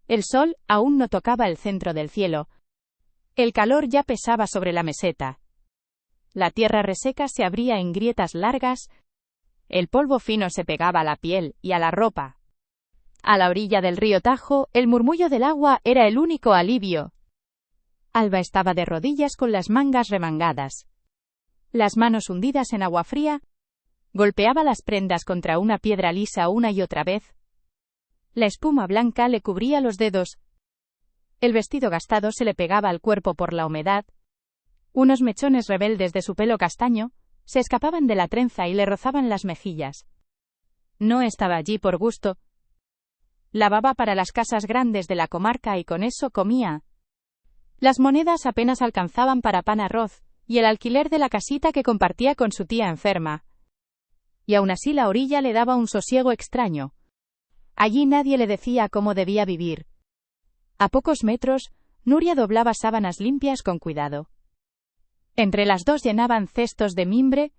El sol aún no tocaba el centro del cielo. El calor ya pesaba sobre la meseta. La tierra reseca se abría en grietas largas. El polvo fino se pegaba a la piel y a la ropa. A la orilla del río Tajo, el murmullo del agua era el único alivio. Alba estaba de rodillas con las mangas remangadas. Las manos hundidas en agua fría. Golpeaba las prendas contra una piedra lisa una y otra vez. La espuma blanca le cubría los dedos. El vestido gastado se le pegaba al cuerpo por la humedad. Unos mechones rebeldes de su pelo castaño se escapaban de la trenza y le rozaban las mejillas. No estaba allí por gusto. Lavaba para las casas grandes de la comarca y con eso comía. Las monedas apenas alcanzaban para pan arroz y el alquiler de la casita que compartía con su tía enferma. Y aún así la orilla le daba un sosiego extraño. Allí nadie le decía cómo debía vivir. A pocos metros, Nuria doblaba sábanas limpias con cuidado. Entre las dos llenaban cestos de mimbre.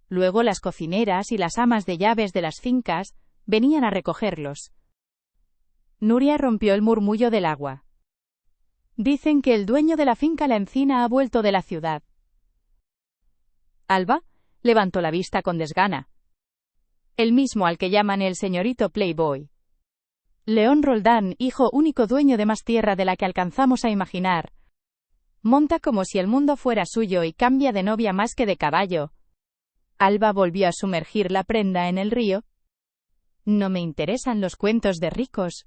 Luego las cocineras y las amas de llaves de las fincas venían a recogerlos. Nuria rompió el murmullo del agua. Dicen que el dueño de la finca La Encina ha vuelto de la ciudad. Alba levantó la vista con desgana. El mismo al que llaman el señorito Playboy. León Roldán, hijo único dueño de más tierra de la que alcanzamos a imaginar. Monta como si el mundo fuera suyo y cambia de novia más que de caballo. Alba volvió a sumergir la prenda en el río. No me interesan los cuentos de ricos.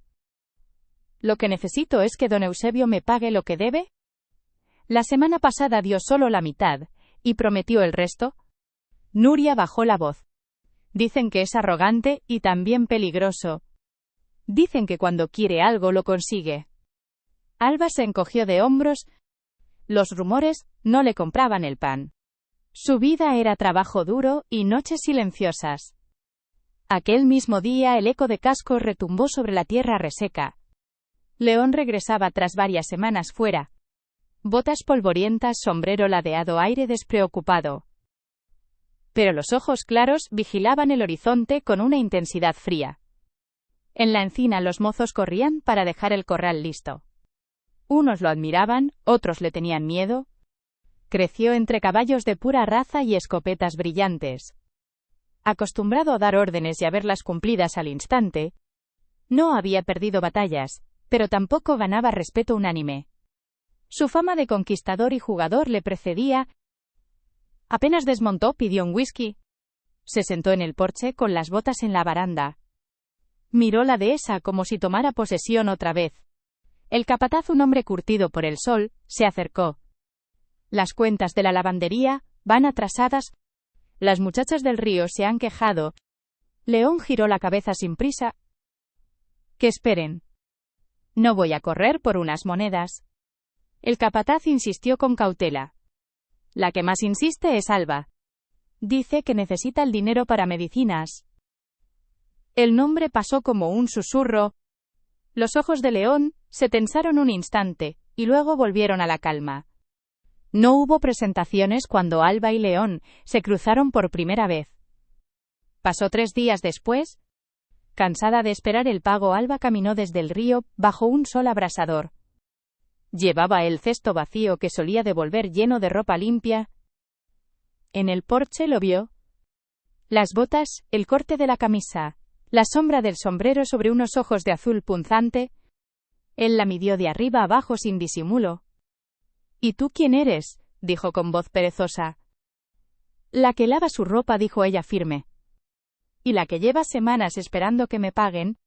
Lo que necesito es que don Eusebio me pague lo que debe. La semana pasada dio solo la mitad, y prometió el resto. Nuria bajó la voz. Dicen que es arrogante y también peligroso. Dicen que cuando quiere algo lo consigue. Alba se encogió de hombros. Los rumores no le compraban el pan. Su vida era trabajo duro y noches silenciosas. Aquel mismo día el eco de cascos retumbó sobre la tierra reseca. León regresaba tras varias semanas fuera. Botas polvorientas, sombrero ladeado, aire despreocupado. Pero los ojos claros vigilaban el horizonte con una intensidad fría. En la encina los mozos corrían para dejar el corral listo. Unos lo admiraban, otros le tenían miedo. Creció entre caballos de pura raza y escopetas brillantes. Acostumbrado a dar órdenes y a verlas cumplidas al instante, no había perdido batallas, pero tampoco ganaba respeto unánime. Su fama de conquistador y jugador le precedía. Apenas desmontó, pidió un whisky. Se sentó en el porche con las botas en la baranda. Miró la dehesa como si tomara posesión otra vez. El capataz, un hombre curtido por el sol, se acercó. Las cuentas de la lavandería van atrasadas. Las muchachas del río se han quejado. León giró la cabeza sin prisa. Que esperen. No voy a correr por unas monedas. El capataz insistió con cautela. La que más insiste es Alba. Dice que necesita el dinero para medicinas. El nombre pasó como un susurro. Los ojos de León se tensaron un instante, y luego volvieron a la calma. No hubo presentaciones cuando Alba y León se cruzaron por primera vez. Pasó 3 días después. Cansada de esperar el pago, Alba caminó desde el río, bajo un sol abrasador. Llevaba el cesto vacío que solía devolver lleno de ropa limpia. En el porche lo vio. Las botas, el corte de la camisa, la sombra del sombrero sobre unos ojos de azul punzante. Él la midió de arriba abajo sin disimulo. ¿Y tú quién eres?, dijo con voz perezosa. La que lava su ropa, dijo ella firme. ¿Y la que lleva semanas esperando que me paguen?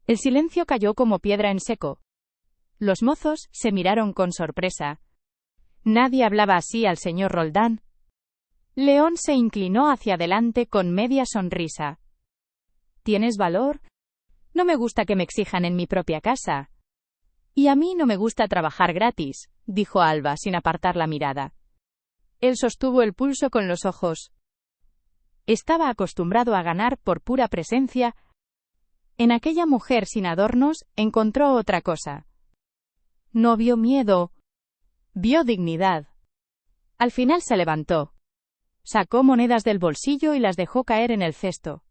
El silencio cayó como piedra en seco. Los mozos se miraron con sorpresa. Nadie hablaba así al señor Roldán. León se inclinó hacia adelante con media sonrisa. ¿Tienes valor? No me gusta que me exijan en mi propia casa. Y a mí no me gusta trabajar gratis, dijo Alba sin apartar la mirada. Él sostuvo el pulso con los ojos. Estaba acostumbrado a ganar por pura presencia. En aquella mujer sin adornos encontró otra cosa. No vio miedo. Vio dignidad. Al final se levantó. Sacó monedas del bolsillo y las dejó caer en el cesto.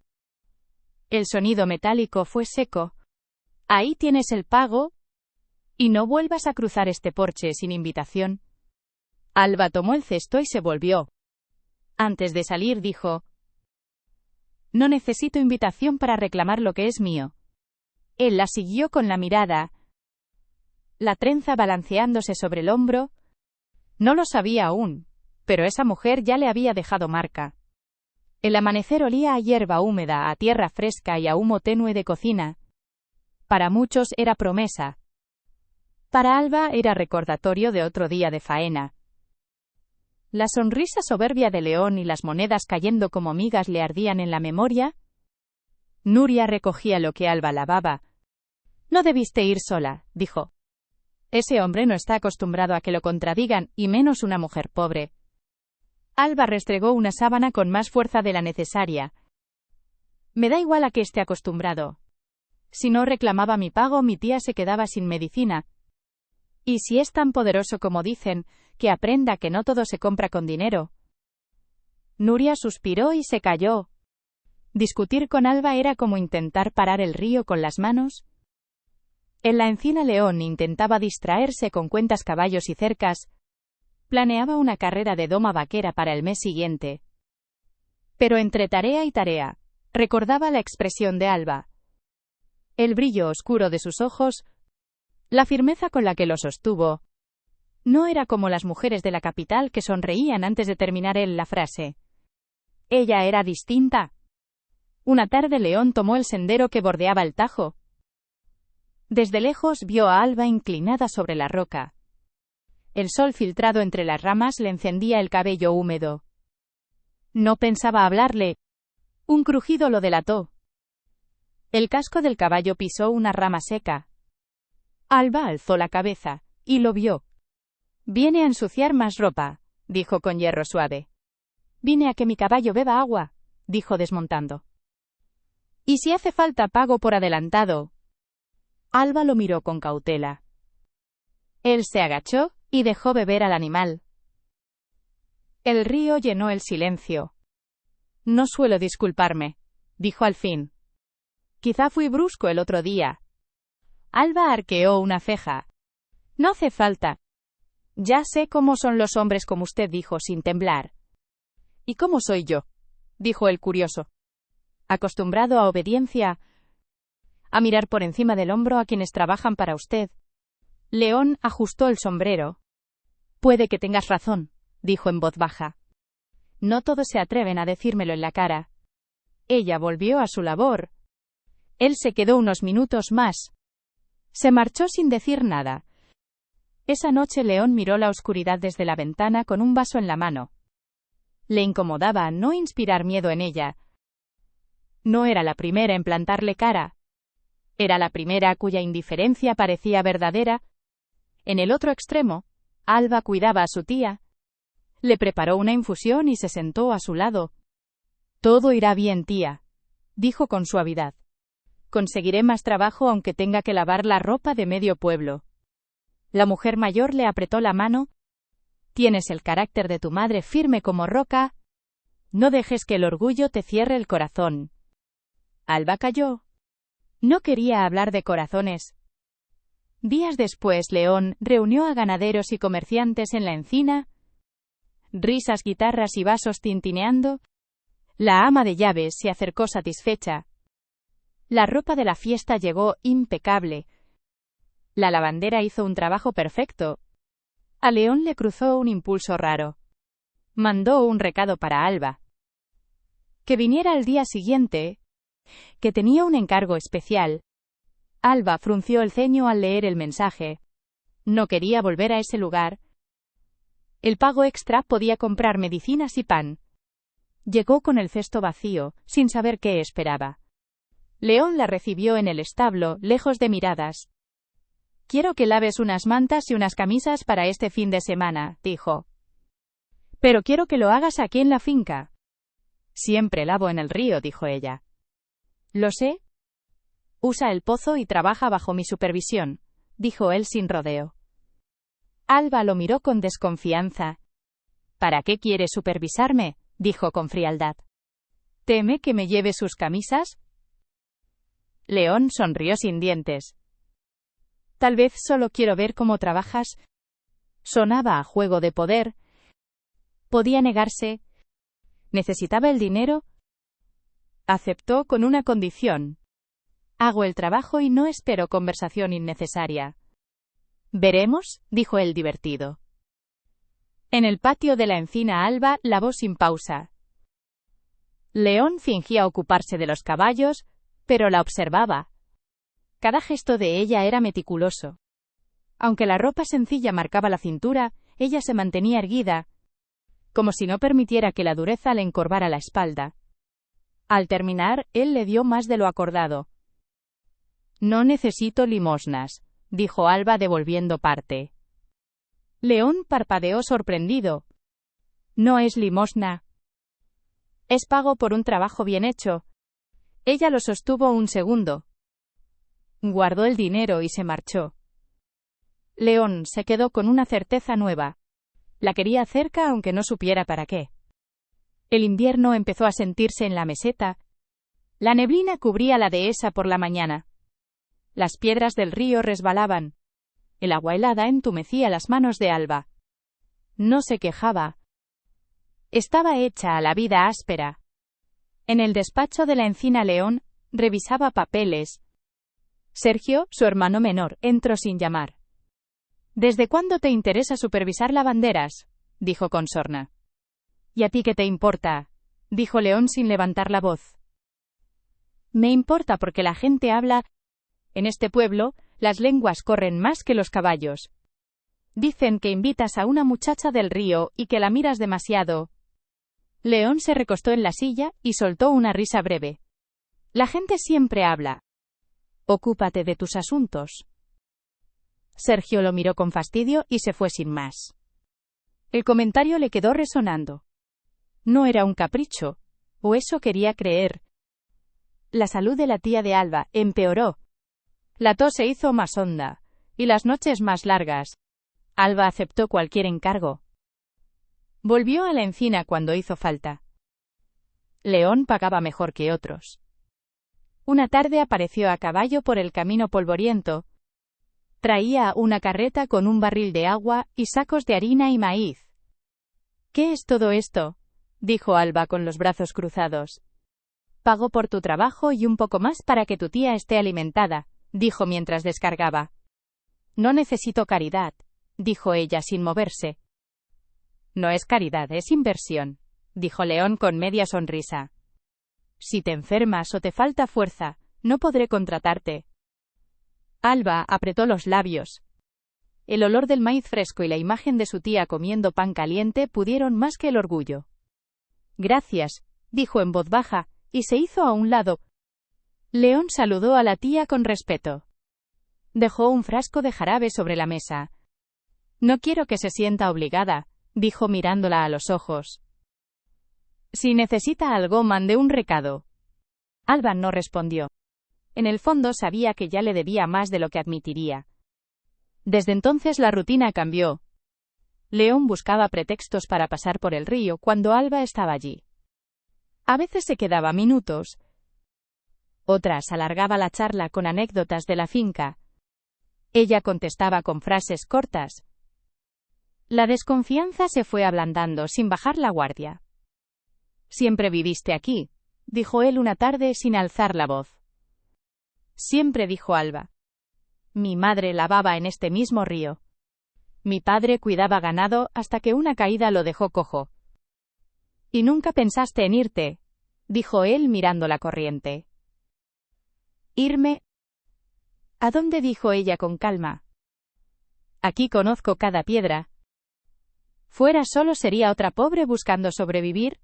El sonido metálico fue seco. Ahí tienes el pago. Y no vuelvas a cruzar este porche sin invitación. Alba tomó el cesto y se volvió. Antes de salir dijo: no necesito invitación para reclamar lo que es mío. Él la siguió con la mirada, la trenza balanceándose sobre el hombro. No lo sabía aún, pero esa mujer ya le había dejado marca. El amanecer olía a hierba húmeda, a tierra fresca y a humo tenue de cocina. Para muchos era promesa. Para Alba era recordatorio de otro día de faena. La sonrisa soberbia de León y las monedas cayendo como migas le ardían en la memoria. Nuria recogía lo que Alba lavaba. No debiste ir sola, dijo. Ese hombre no está acostumbrado a que lo contradigan, y menos una mujer pobre. Alba restregó una sábana con más fuerza de la necesaria. Me da igual a que esté acostumbrado. Si no reclamaba mi pago, mi tía se quedaba sin medicina. Y si es tan poderoso como dicen, que aprenda que no todo se compra con dinero. Nuria suspiró y se calló. Discutir con Alba era como intentar parar el río con las manos. En la encina León intentaba distraerse con cuentas, caballos y cercas. Planeaba una carrera de doma vaquera para el mes siguiente. Pero entre tarea y tarea, recordaba la expresión de Alba. El brillo oscuro de sus ojos, la firmeza con la que lo sostuvo. No era como las mujeres de la capital que sonreían antes de terminar él la frase. Ella era distinta. Una tarde León tomó el sendero que bordeaba el Tajo. Desde lejos vio a Alba inclinada sobre la roca. El sol filtrado entre las ramas le encendía el cabello húmedo. No pensaba hablarle. Un crujido lo delató. El casco del caballo pisó una rama seca. Alba alzó la cabeza, y lo vio. Viene a ensuciar más ropa, dijo con hierro suave. Vine a que mi caballo beba agua, dijo desmontando. Y si hace falta pago por adelantado. Alba lo miró con cautela. Él se agachó y dejó beber al animal. El río llenó el silencio. No suelo disculparme, dijo al fin. Quizá fui brusco el otro día. Alba arqueó una ceja. No hace falta. Ya sé cómo son los hombres, como usted, dijo sin temblar. ¿Y cómo soy yo?, dijo el curioso. Acostumbrado a obediencia, a mirar por encima del hombro a quienes trabajan para usted. León ajustó el sombrero. Puede que tengas razón, dijo en voz baja. No todos se atreven a decírmelo en la cara. Ella volvió a su labor. Él se quedó unos minutos más. Se marchó sin decir nada. Esa noche León miró la oscuridad desde la ventana con un vaso en la mano. Le incomodaba no inspirar miedo en ella. No era la primera en plantarle cara. Era la primera cuya indiferencia parecía verdadera. En el otro extremo, Alba cuidaba a su tía. Le preparó una infusión y se sentó a su lado. Todo irá bien, tía, dijo con suavidad. Conseguiré más trabajo aunque tenga que lavar la ropa de medio pueblo. La mujer mayor le apretó la mano. Tienes el carácter de tu madre firme como roca. No dejes que el orgullo te cierre el corazón. Alba calló. No quería hablar de corazones. Días después, León reunió a ganaderos y comerciantes en la encina. Risas, guitarras y vasos tintineando. La ama de llaves se acercó satisfecha. La ropa de la fiesta llegó impecable. La lavandera hizo un trabajo perfecto. A León le cruzó un impulso raro. Mandó un recado para Alba. Que viniera al día siguiente. Que tenía un encargo especial. Alba frunció el ceño al leer el mensaje. No quería volver a ese lugar. El pago extra podía comprar medicinas y pan. Llegó con el cesto vacío, sin saber qué esperaba. León la recibió en el establo, lejos de miradas. Quiero que laves unas mantas y unas camisas para este fin de semana, dijo. Pero quiero que lo hagas aquí en la finca. Siempre lavo en el río, dijo ella. Lo sé. Usa el pozo y trabaja bajo mi supervisión, dijo él sin rodeo. Alba lo miró con desconfianza. ¿Para qué quiere supervisarme?, dijo con frialdad. ¿Teme que me lleve sus camisas? León sonrió sin dientes. Tal vez solo quiero ver cómo trabajas. Sonaba a juego de poder. Podía negarse. ¿Necesitaba el dinero? Aceptó con una condición. Hago el trabajo y no espero conversación innecesaria. Veremos, dijo él divertido. En el patio de la encina alba lavó sin pausa. León fingía ocuparse de los caballos, pero la observaba. Cada gesto de ella era meticuloso. Aunque la ropa sencilla marcaba la cintura, ella se mantenía erguida, como si no permitiera que la dureza le encorvara la espalda. Al terminar, él le dio más de lo acordado. No necesito limosnas, dijo Alba devolviendo parte. León parpadeó sorprendido. No es limosna. Es pago por un trabajo bien hecho. Ella lo sostuvo un segundo. Guardó el dinero y se marchó. León se quedó con una certeza nueva. La quería cerca aunque no supiera para qué. El invierno empezó a sentirse en la meseta. La neblina cubría la dehesa por la mañana. Las piedras del río resbalaban. El agua helada entumecía las manos de Alba. No se quejaba. Estaba hecha a la vida áspera. En el despacho de la encina León, revisaba papeles. Sergio, su hermano menor, entró sin llamar. ¿Desde cuándo te interesa supervisar lavanderas?, dijo con sorna. ¿Y a ti qué te importa?, dijo León sin levantar la voz. Me importa porque la gente habla. En este pueblo, las lenguas corren más que los caballos. Dicen que invitas a una muchacha del río y que la miras demasiado. León se recostó en la silla y soltó una risa breve. La gente siempre habla. Ocúpate de tus asuntos. Sergio lo miró con fastidio y se fue sin más. El comentario le quedó resonando. No era un capricho, o eso quería creer. La salud de la tía de Alba empeoró. La tos se hizo más honda, y las noches más largas. Alba aceptó cualquier encargo. Volvió a la encina cuando hizo falta. León pagaba mejor que otros. Una tarde apareció a caballo por el camino polvoriento. Traía una carreta con un barril de agua y sacos de harina y maíz. ¿Qué es todo esto?, dijo Alba con los brazos cruzados. Pago por tu trabajo y un poco más para que tu tía esté alimentada, dijo mientras descargaba. No necesito caridad, dijo ella sin moverse. No es caridad, es inversión, dijo León con media sonrisa. Si te enfermas o te falta fuerza, no podré contratarte. Alba apretó los labios. El olor del maíz fresco y la imagen de su tía comiendo pan caliente pudieron más que el orgullo. Gracias, dijo en voz baja, y se hizo a un lado. León saludó a la tía con respeto. Dejó un frasco de jarabe sobre la mesa. No quiero que se sienta obligada, dijo mirándola a los ojos. Si necesita algo, mande un recado. Alba no respondió. En el fondo sabía que ya le debía más de lo que admitiría. Desde entonces la rutina cambió. León buscaba pretextos para pasar por el río cuando Alba estaba allí. A veces se quedaba minutos. Otras alargaba la charla con anécdotas de la finca. Ella contestaba con frases cortas. La desconfianza se fue ablandando sin bajar la guardia. Siempre viviste aquí, dijo él una tarde sin alzar la voz. Siempre, dijo Alba. Mi madre lavaba en este mismo río. Mi padre cuidaba ganado hasta que una caída lo dejó cojo. ¿Y nunca pensaste en irte?, dijo él mirando la corriente. ¿Irme? ¿A dónde?, dijo ella con calma. Aquí conozco cada piedra. Fuera solo sería otra pobre buscando sobrevivir.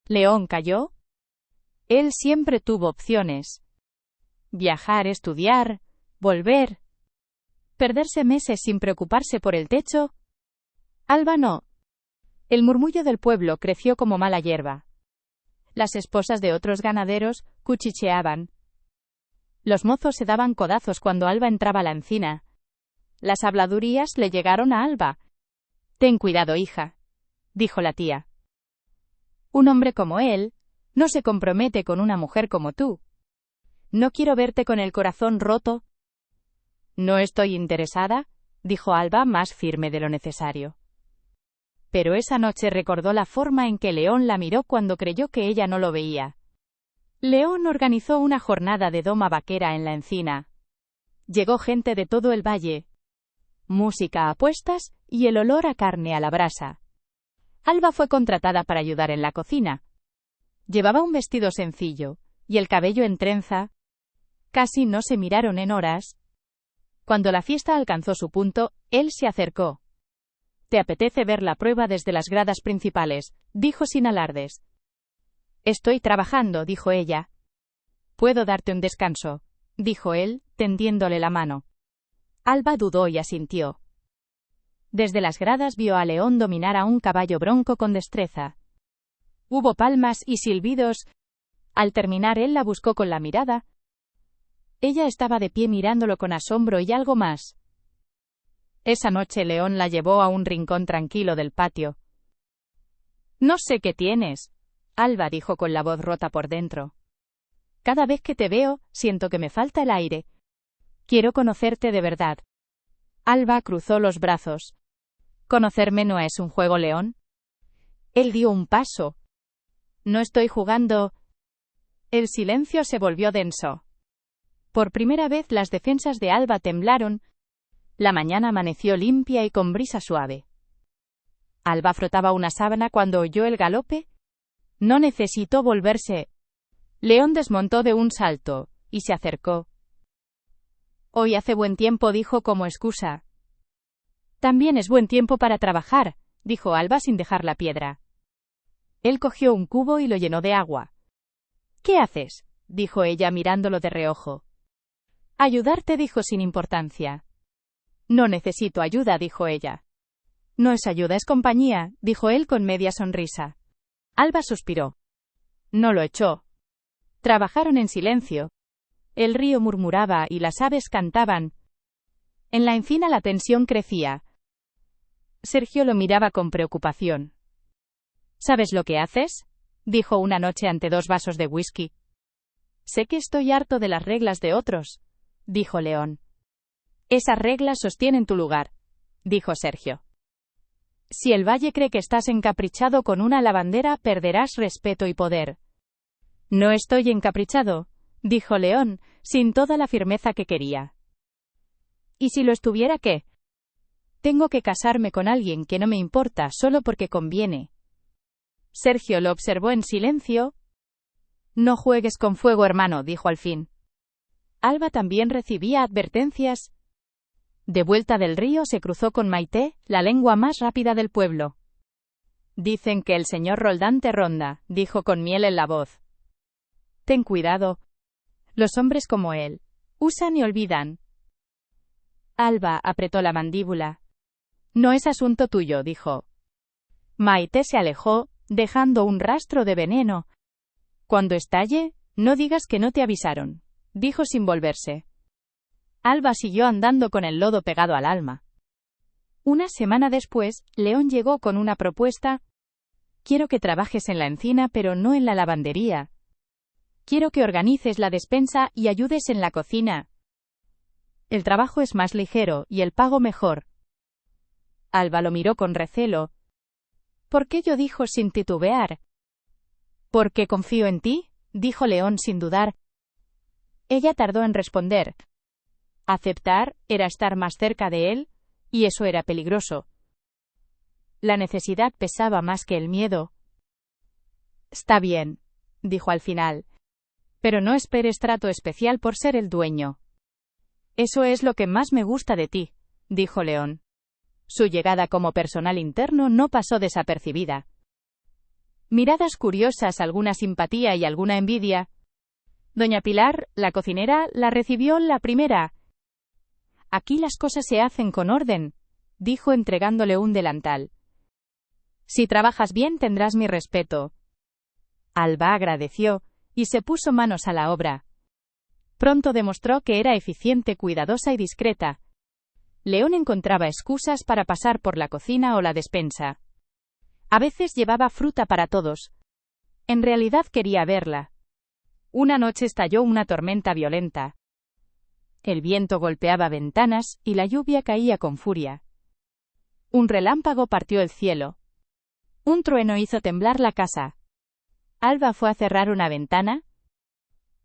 León calló. Él siempre tuvo opciones. Viajar, estudiar, volver. Perderse meses sin preocuparse por el techo. Alba no. El murmullo del pueblo creció como mala hierba. Las esposas de otros ganaderos cuchicheaban. Los mozos se daban codazos cuando Alba entraba a la encina. Las habladurías le llegaron a Alba. Ten cuidado, hija, dijo la tía. Un hombre como él no se compromete con una mujer como tú. No quiero verte con el corazón roto. No estoy interesada, dijo Alba más firme de lo necesario. Pero esa noche recordó la forma en que León la miró cuando creyó que ella no lo veía. León organizó una jornada de doma vaquera en la encina. Llegó gente de todo el valle. Música a apuestas y el olor a carne a la brasa. Alba fue contratada para ayudar en la cocina. Llevaba un vestido sencillo y el cabello en trenza. Casi no se miraron en horas. Cuando la fiesta alcanzó su punto, él se acercó. «¿Te apetece ver la prueba desde las gradas principales?», dijo sin alardes. «Estoy trabajando», dijo ella. «¿Puedo darte un descanso?», dijo él, tendiéndole la mano. Alba dudó y asintió. Desde las gradas vio a León dominar a un caballo bronco con destreza. Hubo palmas y silbidos. Al terminar él la buscó con la mirada. Ella estaba de pie mirándolo con asombro y algo más. Esa noche León la llevó a un rincón tranquilo del patio. «No sé qué tienes», Alba dijo con la voz rota por dentro. «Cada vez que te veo, siento que me falta el aire. Quiero conocerte de verdad». Alba cruzó los brazos. «¿Conocerme no es un juego, León?». Él dio un paso. «No estoy jugando». El silencio se volvió denso. Por primera vez las defensas de Alba temblaron. La mañana amaneció limpia y con brisa suave. Alba frotaba una sábana cuando oyó el galope. No necesitó volverse. León desmontó de un salto y se acercó. «Hoy hace buen tiempo», dijo como excusa. «También es buen tiempo para trabajar», dijo Alba sin dejar la piedra. Él cogió un cubo y lo llenó de agua. «¿Qué haces?», dijo ella mirándolo de reojo. «Ayudarte», dijo sin importancia. «No necesito ayuda», dijo ella. «No es ayuda, es compañía», dijo él con media sonrisa. Alba suspiró. No lo echó. Trabajaron en silencio. El río murmuraba y las aves cantaban. En la encina la tensión crecía. Sergio lo miraba con preocupación. «¿Sabes lo que haces?», dijo una noche ante 2 vasos de whisky. «Sé que estoy harto de las reglas de otros», dijo León. «Esas reglas sostienen tu lugar», dijo Sergio. «Si el valle cree que estás encaprichado con una lavandera, perderás respeto y poder». «No estoy encaprichado», dijo León, sin toda la firmeza que quería. «¿Y si lo estuviera, qué? Tengo que casarme con alguien que no me importa solo porque conviene». Sergio lo observó en silencio. «No juegues con fuego, hermano», dijo al fin. Alba también recibía advertencias. De vuelta del río se cruzó con Maite, la lengua más rápida del pueblo. «Dicen que el señor Roldán te ronda», dijo con miel en la voz. «Ten cuidado. Los hombres como él usan y olvidan». Alba apretó la mandíbula. «No es asunto tuyo», dijo. Maite se alejó, dejando un rastro de veneno. «Cuando estalle, no digas que no te avisaron», dijo sin volverse. Alba siguió andando con el lodo pegado al alma. Una semana después, León llegó con una propuesta. «Quiero que trabajes en la encina, pero no en la lavandería. Quiero que organices la despensa y ayudes en la cocina. El trabajo es más ligero y el pago mejor». Alba lo miró con recelo. «¿Por qué?», yo dijo sin titubear. «Porque confío en ti», dijo León sin dudar. Ella tardó en responder. Aceptar era estar más cerca de él, y eso era peligroso. La necesidad pesaba más que el miedo. «Está bien», dijo al final. «Pero no esperes trato especial por ser el dueño». «Eso es lo que más me gusta de ti», dijo León. Su llegada como personal interno no pasó desapercibida. Miradas curiosas, alguna simpatía y alguna envidia. Doña Pilar, la cocinera, la recibió la primera. «Aquí las cosas se hacen con orden», dijo entregándole un delantal. «Si trabajas bien tendrás mi respeto». Alba agradeció, y se puso manos a la obra. Pronto demostró que era eficiente, cuidadosa y discreta. León encontraba excusas para pasar por la cocina o la despensa. A veces llevaba fruta para todos. En realidad quería verla. Una noche estalló una tormenta violenta. El viento golpeaba ventanas y la lluvia caía con furia. Un relámpago partió el cielo. Un trueno hizo temblar la casa. Alba fue a cerrar una ventana.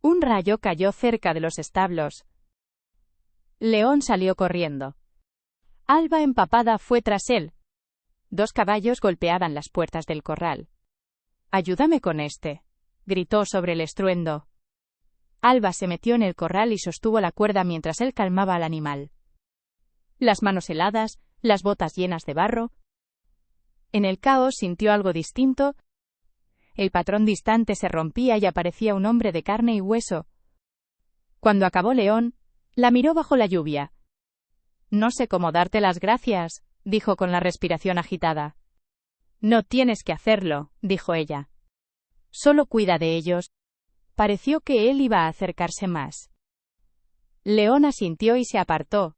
Un rayo cayó cerca de los establos. León salió corriendo. Alba, empapada, fue tras él. 2 caballos golpeaban las puertas del corral. «Ayúdame con este», gritó sobre el estruendo. Alba se metió en el corral y sostuvo la cuerda mientras él calmaba al animal. Las manos heladas, las botas llenas de barro. En el caos sintió algo distinto. El patrón distante se rompía y aparecía un hombre de carne y hueso. Cuando acabó León, la miró bajo la lluvia. «No sé cómo darte las gracias», dijo con la respiración agitada. «No tienes que hacerlo», dijo ella. «Solo cuida de ellos». Pareció que él iba a acercarse más. León asintió y se apartó.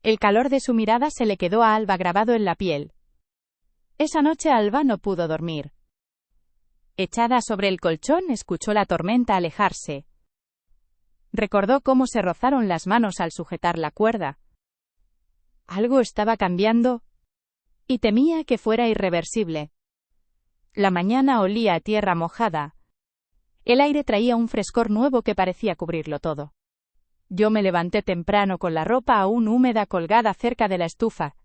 El calor de su mirada se le quedó a Alba grabado en la piel. Esa noche Alba no pudo dormir. Echada sobre el colchón, escuchó la tormenta alejarse. Recordó cómo se rozaron las manos al sujetar la cuerda. Algo estaba cambiando, y temía que fuera irreversible. La mañana olía a tierra mojada. El aire traía un frescor nuevo que parecía cubrirlo todo. Yo me levanté temprano con la ropa aún húmeda colgada cerca de la estufa.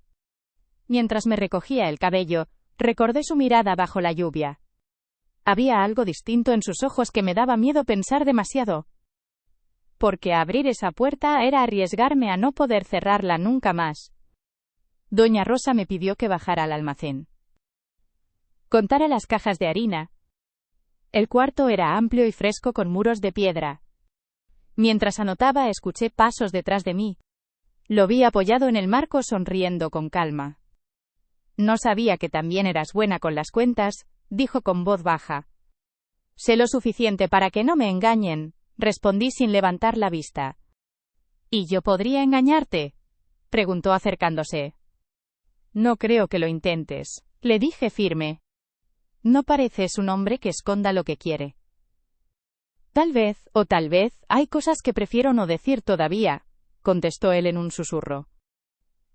Mientras me recogía el cabello, recordé su mirada bajo la lluvia. Había algo distinto en sus ojos que me daba miedo pensar demasiado. Porque abrir esa puerta era arriesgarme a no poder cerrarla nunca más. Doña Rosa me pidió que bajara al almacén. Contara las cajas de harina. El cuarto era amplio y fresco con muros de piedra. Mientras anotaba, escuché pasos detrás de mí. Lo vi apoyado en el marco sonriendo con calma. «No sabía que también eras buena con las cuentas», dijo con voz baja. «Sé lo suficiente para que no me engañen», respondí sin levantar la vista. «¿Y yo podría engañarte?», preguntó acercándose. «No creo que lo intentes», le dije firme. «No pareces un hombre que esconda lo que quiere». «Tal vez hay cosas que prefiero no decir todavía», contestó él en un susurro.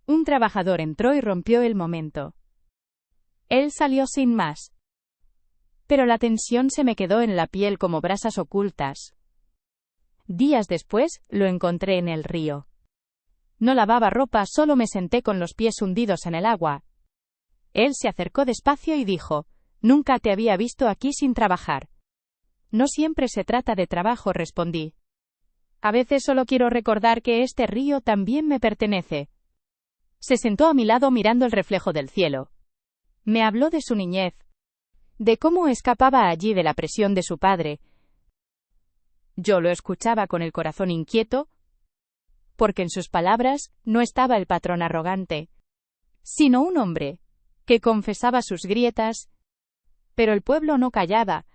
Un trabajador entró y rompió el momento. Él salió sin más. Pero la tensión se me quedó en la piel como brasas ocultas. Días después, lo encontré en el río. No lavaba ropa, solo me senté con los pies hundidos en el agua. Él se acercó despacio y dijo: «Nunca te había visto aquí sin trabajar». «No siempre se trata de trabajo», respondí. «A veces solo quiero recordar que este río también me pertenece». Se sentó a mi lado mirando el reflejo del cielo. Me habló de su niñez, de cómo escapaba allí de la presión de su padre. Yo lo escuchaba con el corazón inquieto, porque en sus palabras no estaba el patrón arrogante, sino un hombre que confesaba sus grietas. Pero el pueblo no callaba.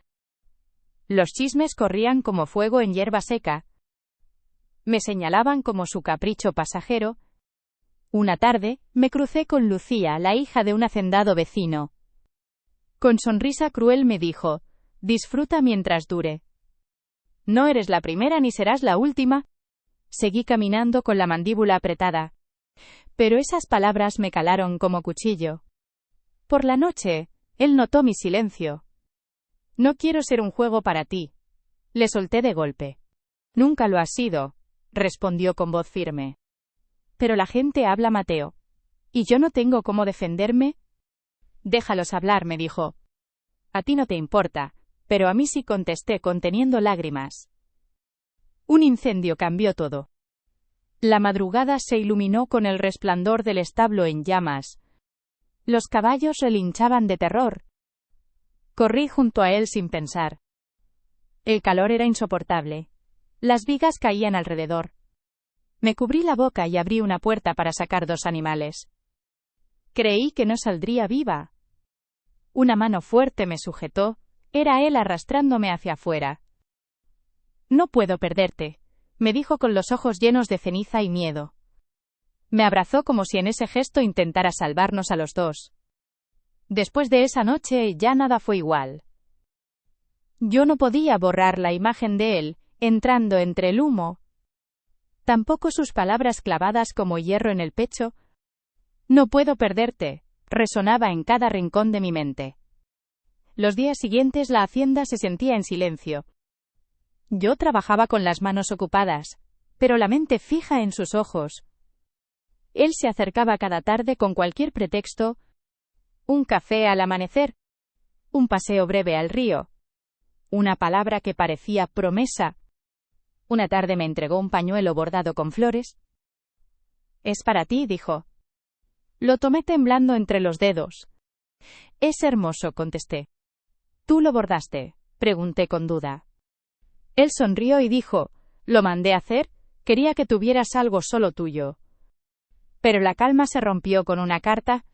Los chismes corrían como fuego en hierba seca. Me señalaban como su capricho pasajero. Una tarde, me crucé con Lucía, la hija de un hacendado vecino. Con sonrisa cruel me dijo: «Disfruta mientras dure. No eres la primera ni serás la última». Seguí caminando con la mandíbula apretada. Pero esas palabras me calaron como cuchillo. Por la noche, él notó mi silencio. «No quiero ser un juego para ti», le solté de golpe. «Nunca lo has sido», respondió con voz firme. «Pero la gente habla, Mateo. ¿Y yo no tengo cómo defenderme?» «Déjalos hablar», me dijo. «A ti no te importa, pero a mí sí», contesté conteniendo lágrimas. Un incendio cambió todo. La madrugada se iluminó con el resplandor del establo en llamas. Los caballos relinchaban de terror. Corrí junto a él sin pensar. El calor era insoportable. Las vigas caían alrededor. Me cubrí la boca y abrí una puerta para sacar 2 animales. Creí que no saldría viva. Una mano fuerte me sujetó. Era él arrastrándome hacia afuera. «No puedo perderte», me dijo con los ojos llenos de ceniza y miedo. Me abrazó como si en ese gesto intentara salvarnos a los 2. Después de esa noche ya nada fue igual. Yo no podía borrar la imagen de él, entrando entre el humo. Tampoco sus palabras clavadas como hierro en el pecho. No puedo perderte, resonaba en cada rincón de mi mente. Los días siguientes la hacienda se sentía en silencio. Yo trabajaba con las manos ocupadas, pero la mente fija en sus ojos. Él se acercaba cada tarde con cualquier pretexto: un café al amanecer, un paseo breve al río, una palabra que parecía promesa. Una tarde me entregó un pañuelo bordado con flores. «Es para ti», dijo. Lo tomé temblando entre los dedos. «Es hermoso», contesté. «¿Tú lo bordaste?», pregunté con duda. Él sonrió y dijo: «Lo mandé hacer, quería que tuvieras algo solo tuyo». Pero la calma se rompió con una carta.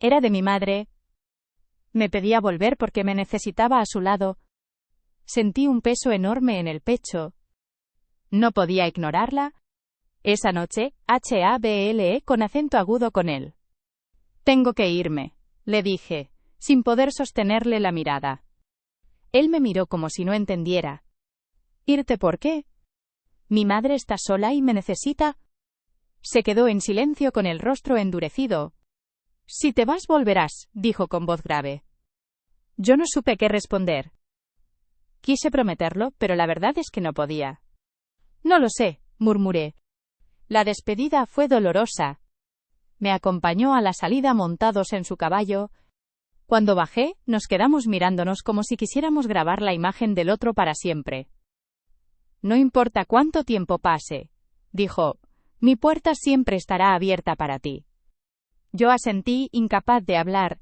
Era de mi madre. Me pedía volver porque me necesitaba a su lado. Sentí un peso enorme en el pecho. No podía ignorarla. Esa noche, hablé con acento agudo con él. «Tengo que irme», le dije, sin poder sostenerle la mirada. Él me miró como si no entendiera. «¿Irte por qué? Mi madre está sola y me necesita». Se quedó en silencio con el rostro endurecido. «Si te vas volverás», dijo con voz grave. Yo no supe qué responder. Quise prometerlo, pero la verdad es que no podía. «No lo sé», murmuré. La despedida fue dolorosa. Me acompañó a la salida montados en su caballo. Cuando bajé, nos quedamos mirándonos como si quisiéramos grabar la imagen del otro para siempre. «No importa cuánto tiempo pase», dijo, «mi puerta siempre estará abierta para ti». Yo asentí, incapaz de hablar.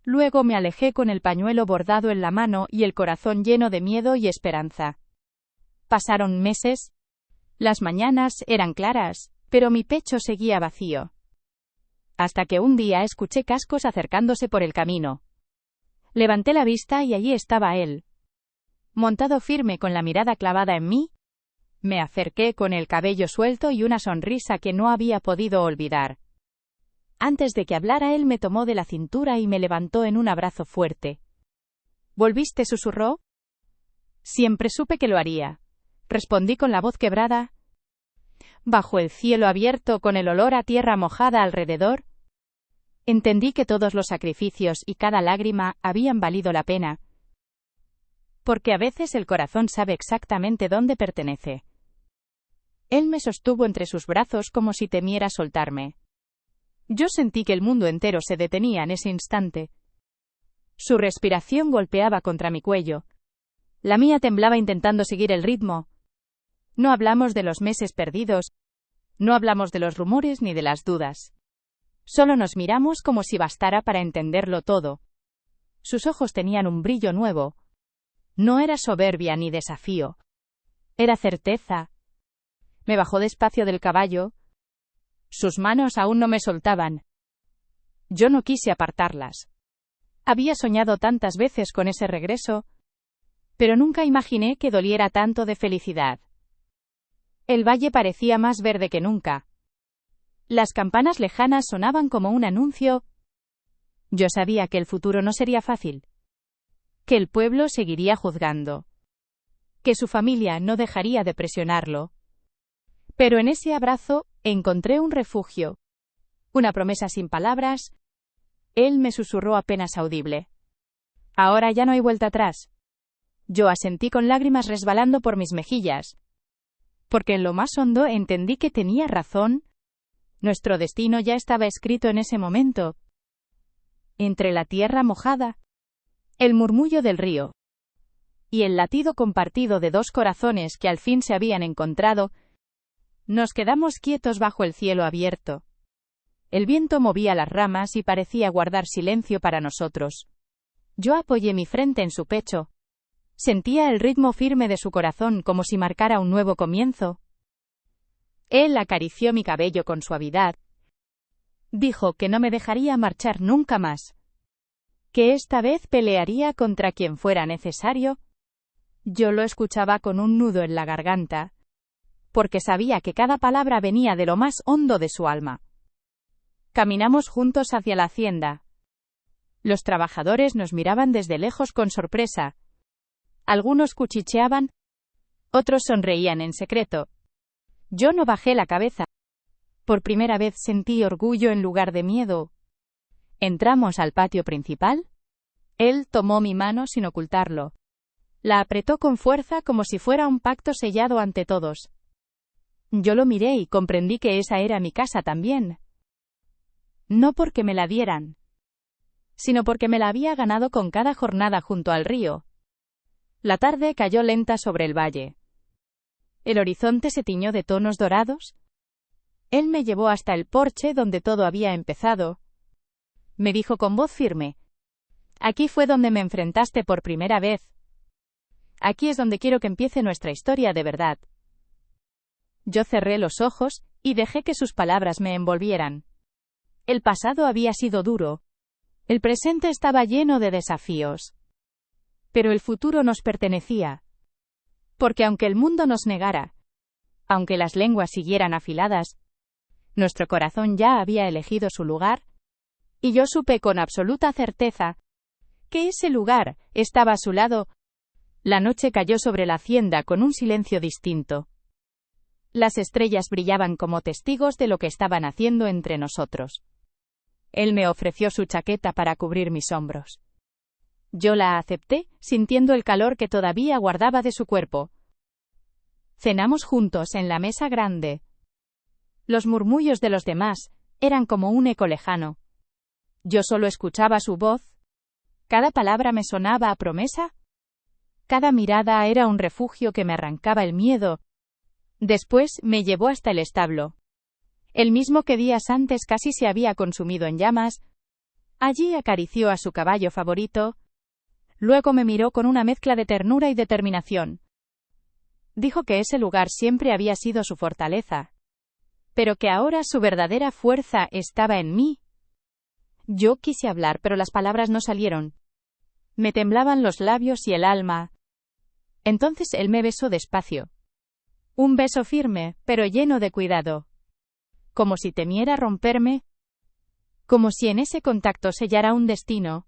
Luego me alejé con el pañuelo bordado en la mano y el corazón lleno de miedo y esperanza. Pasaron meses. Las mañanas eran claras, pero mi pecho seguía vacío. Hasta que un día escuché cascos acercándose por el camino. Levanté la vista y allí estaba él. Montado firme con la mirada clavada en mí, me acerqué con el cabello suelto y una sonrisa que no había podido olvidar. Antes de que hablara, él me tomó de la cintura y me levantó en un abrazo fuerte. «¿Volviste?», susurró. «Siempre supe que lo haría», respondí con la voz quebrada. Bajo el cielo abierto, con el olor a tierra mojada alrededor, entendí que todos los sacrificios y cada lágrima habían valido la pena. Porque a veces el corazón sabe exactamente dónde pertenece. Él me sostuvo entre sus brazos como si temiera soltarme. Yo sentí que el mundo entero se detenía en ese instante. Su respiración golpeaba contra mi cuello. La mía temblaba intentando seguir el ritmo. No hablamos de los meses perdidos. No hablamos de los rumores ni de las dudas. Solo nos miramos como si bastara para entenderlo todo. Sus ojos tenían un brillo nuevo. No era soberbia ni desafío. Era certeza. Me bajó despacio del caballo. Sus manos aún no me soltaban. Yo no quise apartarlas. Había soñado tantas veces con ese regreso, pero nunca imaginé que doliera tanto de felicidad. El valle parecía más verde que nunca. Las campanas lejanas sonaban como un anuncio. Yo sabía que el futuro no sería fácil. Que el pueblo seguiría juzgando. Que su familia no dejaría de presionarlo. Pero en ese abrazo encontré un refugio. Una promesa sin palabras. Él me susurró apenas audible. «Ahora ya no hay vuelta atrás». Yo asentí con lágrimas resbalando por mis mejillas. Porque en lo más hondo entendí que tenía razón. Nuestro destino ya estaba escrito en ese momento. Entre la tierra mojada, el murmullo del río y el latido compartido de dos corazones que al fin se habían encontrado, nos quedamos quietos bajo el cielo abierto. El viento movía las ramas y parecía guardar silencio para nosotros. Yo apoyé mi frente en su pecho. Sentía el ritmo firme de su corazón como si marcara un nuevo comienzo. Él acarició mi cabello con suavidad. Dijo que no me dejaría marchar nunca más. Que esta vez pelearía contra quien fuera necesario. Yo lo escuchaba con un nudo en la garganta, porque sabía que cada palabra venía de lo más hondo de su alma. Caminamos juntos hacia la hacienda. Los trabajadores nos miraban desde lejos con sorpresa. Algunos cuchicheaban, otros sonreían en secreto. Yo no bajé la cabeza. Por primera vez sentí orgullo en lugar de miedo. Entramos al patio principal. Él tomó mi mano sin ocultarlo. La apretó con fuerza como si fuera un pacto sellado ante todos. Yo lo miré y comprendí que esa era mi casa también. No porque me la dieran, sino porque me la había ganado con cada jornada junto al río. La tarde cayó lenta sobre el valle. El horizonte se tiñó de tonos dorados. Él me llevó hasta el porche donde todo había empezado. Me dijo con voz firme: «Aquí fue donde me enfrentaste por primera vez. Aquí es donde quiero que empiece nuestra historia de verdad». Yo cerré los ojos y dejé que sus palabras me envolvieran. El pasado había sido duro. El presente estaba lleno de desafíos. Pero el futuro nos pertenecía. Porque aunque el mundo nos negara, aunque las lenguas siguieran afiladas, nuestro corazón ya había elegido su lugar, y yo supe con absoluta certeza que ese lugar estaba a su lado. La noche cayó sobre la hacienda con un silencio distinto. Las estrellas brillaban como testigos de lo que estaban haciendo entre nosotros. Él me ofreció su chaqueta para cubrir mis hombros. Yo la acepté, sintiendo el calor que todavía guardaba de su cuerpo. Cenamos juntos en la mesa grande. Los murmullos de los demás eran como un eco lejano. Yo solo escuchaba su voz. Cada palabra me sonaba a promesa. Cada mirada era un refugio que me arrancaba el miedo. Después me llevó hasta el establo. El mismo que días antes casi se había consumido en llamas. Allí acarició a su caballo favorito. Luego me miró con una mezcla de ternura y determinación. Dijo que ese lugar siempre había sido su fortaleza, pero que ahora su verdadera fuerza estaba en mí. Yo quise hablar, pero las palabras no salieron. Me temblaban los labios y el alma. Entonces él me besó despacio. Un beso firme, pero lleno de cuidado. Como si temiera romperme. Como si en ese contacto sellara un destino.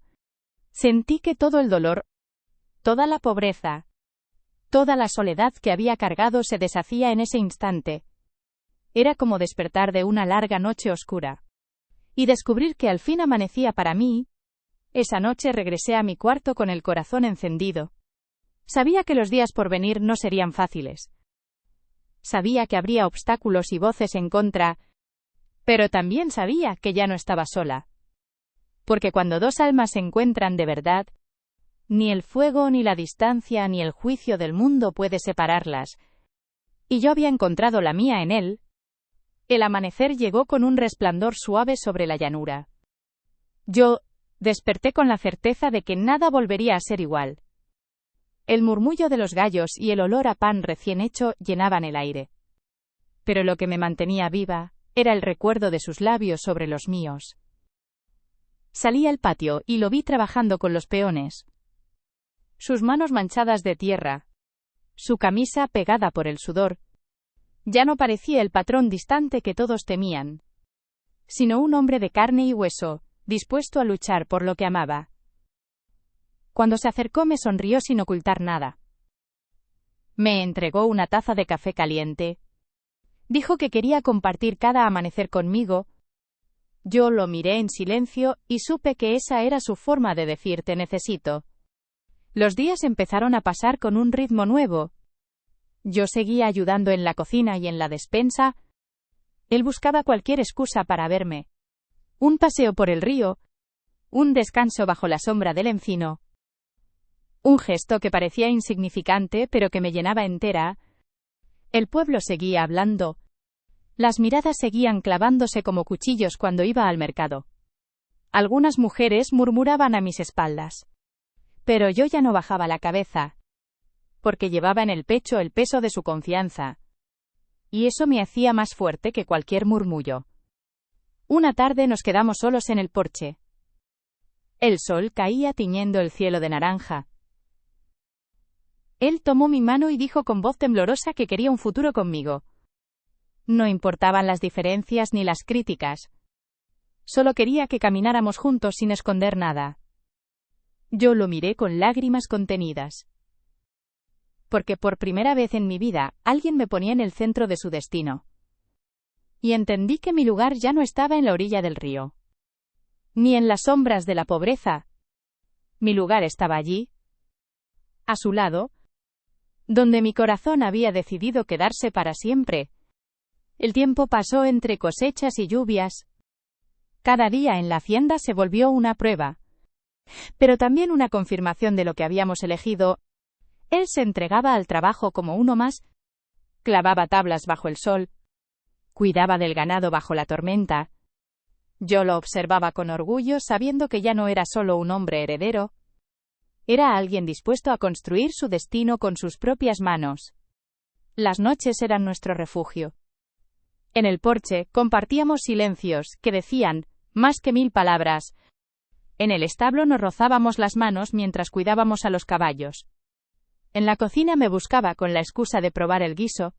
Sentí que todo el dolor, toda la pobreza, toda la soledad que había cargado se deshacía en ese instante. Era como despertar de una larga noche oscura. Y descubrir que al fin amanecía para mí. Esa noche regresé a mi cuarto con el corazón encendido. Sabía que los días por venir no serían fáciles. Sabía que habría obstáculos y voces en contra, pero también sabía que ya no estaba sola. Porque cuando dos almas se encuentran de verdad, ni el fuego, ni la distancia, ni el juicio del mundo puede separarlas. Y yo había encontrado la mía en él. El amanecer llegó con un resplandor suave sobre la llanura. Yo desperté con la certeza de que nada volvería a ser igual. El murmullo de los gallos y el olor a pan recién hecho llenaban el aire. Pero lo que me mantenía viva era el recuerdo de sus labios sobre los míos. Salí al patio y lo vi trabajando con los peones. Sus manos manchadas de tierra, su camisa pegada por el sudor. Ya no parecía el patrón distante que todos temían, sino un hombre de carne y hueso, dispuesto a luchar por lo que amaba. Cuando se acercó me sonrió sin ocultar nada. Me entregó una taza de café caliente. Dijo que quería compartir cada amanecer conmigo. Yo lo miré en silencio y supe que esa era su forma de decir te necesito. Los días empezaron a pasar con un ritmo nuevo. Yo seguía ayudando en la cocina y en la despensa. Él buscaba cualquier excusa para verme. Un paseo por el río. Un descanso bajo la sombra del encino. Un gesto que parecía insignificante pero que me llenaba entera. El pueblo seguía hablando. Las miradas seguían clavándose como cuchillos cuando iba al mercado. Algunas mujeres murmuraban a mis espaldas. Pero yo ya no bajaba la cabeza, porque llevaba en el pecho el peso de su confianza. Y eso me hacía más fuerte que cualquier murmullo. Una tarde nos quedamos solos en el porche. El sol caía tiñendo el cielo de naranja. Él tomó mi mano y dijo con voz temblorosa que quería un futuro conmigo. No importaban las diferencias ni las críticas. Solo quería que camináramos juntos sin esconder nada. Yo lo miré con lágrimas contenidas. porque por primera vez en mi vida, alguien me ponía en el centro de su destino. Y entendí que mi lugar ya no estaba en la orilla del río, ni en las sombras de la pobreza. Mi lugar estaba allí, a su lado, donde mi corazón había decidido quedarse para siempre. El tiempo pasó entre cosechas y lluvias. Cada día en la hacienda se volvió una prueba, pero también una confirmación de lo que habíamos elegido. Él se entregaba al trabajo como uno más, clavaba tablas bajo el sol, cuidaba del ganado bajo la tormenta. Yo lo observaba con orgullo, sabiendo que ya no era solo un hombre heredero, era alguien dispuesto a construir su destino con sus propias manos. Las noches eran nuestro refugio. En el porche compartíamos silencios que decían más que 1000 palabras. En el establo nos rozábamos las manos mientras cuidábamos a los caballos. En la cocina me buscaba con la excusa de probar el guiso.